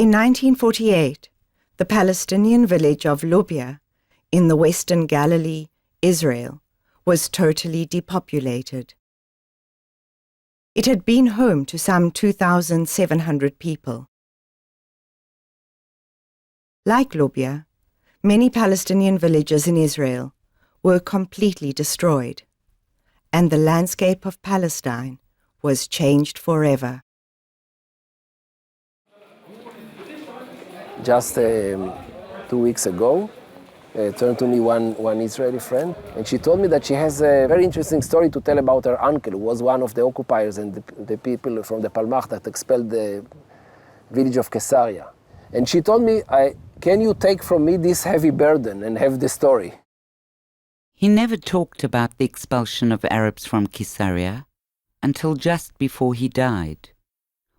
In 1948, the Palestinian village of Lubia in the Western Galilee, Israel, was totally depopulated. It had been home to some 2,700 people. Like Lubia, many Palestinian villages in Israel were completely destroyed, and the landscape of Palestine was changed forever. Just 2 weeks ago, turned to me one Israeli friend, and she told me that she has a very interesting story to tell about her uncle, who was one of the occupiers and the people from the Palmach that expelled the village of Caesarea. And she told me, can you take from me this heavy burden and have the story? He never talked about the expulsion of Arabs from Caesarea until just before he died.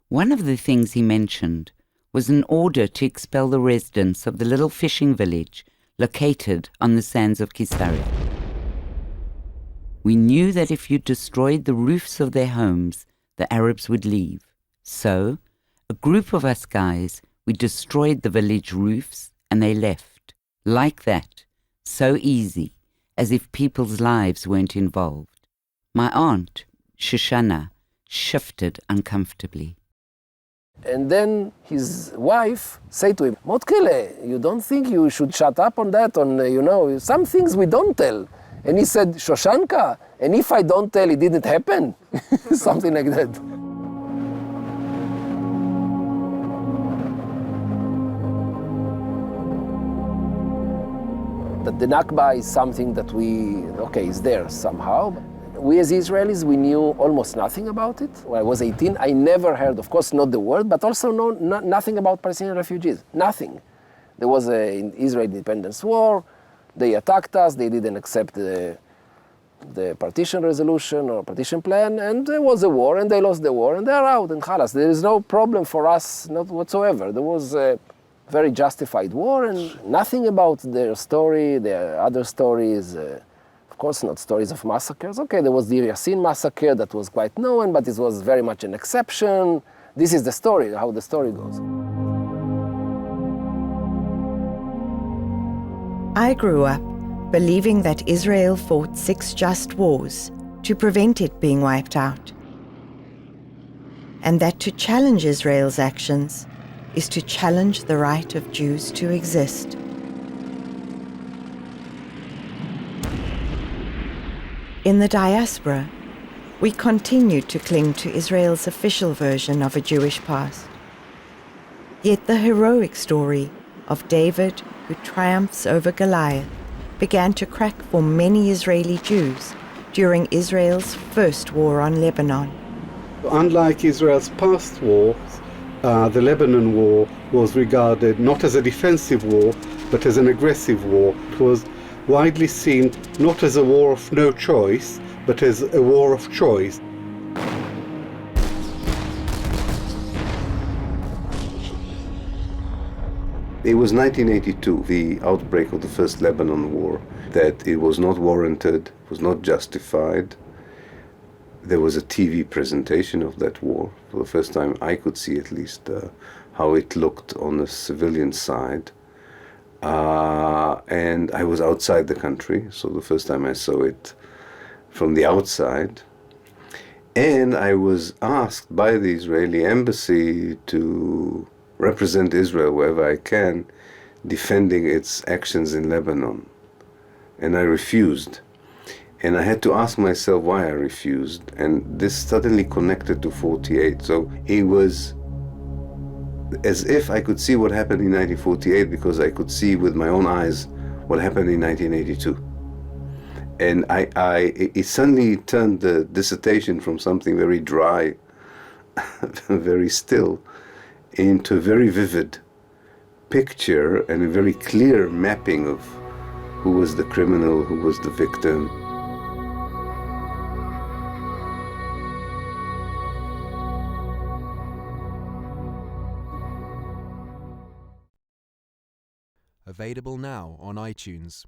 One of the things he mentioned was an order to expel the residents of the little fishing village located on the sands of Caesarea. We knew that if you destroyed the roofs of their homes, the Arabs would leave. So, a group of us guys, we destroyed the village roofs and they left. Like that, so easy, as if people's lives weren't involved. My aunt, Shoshana, shifted uncomfortably. And then his wife said to him, Motkele, you don't think you should shut up on that? Some things we don't tell. And he said, Shoshanka, and if I don't tell, it didn't happen? Something like that. That the Nakba is something that is there somehow. We as Israelis, we knew almost nothing about it. When I was 18, I never heard, of course, not the word, but also nothing about Palestinian refugees, nothing. There was an Israel independence war, they attacked us, they didn't accept the partition resolution or partition plan, and there was a war, and they lost the war, and they're out, and khalas. There is no problem for us, not whatsoever. There was a very justified war, and nothing about their story, their other stories, of course not stories of massacres. Okay, there was the Yassin massacre that was quite known, but it was very much an exception. This is the story, how the story goes. I grew up believing that Israel fought 6 just wars to prevent it being wiped out, and that to challenge Israel's actions is to challenge the right of Jews to exist. In the diaspora, we continued to cling to Israel's official version of a Jewish past. Yet the heroic story of David, who triumphs over Goliath, began to crack for many Israeli Jews during Israel's first war on Lebanon. Unlike Israel's past wars, the Lebanon War was regarded not as a defensive war, but as an aggressive war. It was widely seen not as a war of no choice, but as a war of choice. It was 1982, the outbreak of the first Lebanon War, that it was not warranted, was not justified. There was a TV presentation of that war. For the first time I could see at least how it looked on the civilian side. And I was outside the country, so the first time I saw it from the outside. And I was asked by the Israeli embassy to represent Israel wherever I can, defending its actions in Lebanon. And I refused. And I had to ask myself why I refused. And this suddenly connected to 48. So it was as if I could see what happened in 1948 because I could see with my own eyes what happened in 1982. And it suddenly turned the dissertation from something very dry, very still, into a very vivid picture and a very clear mapping of who was the criminal, who was the victim. Available now on iTunes.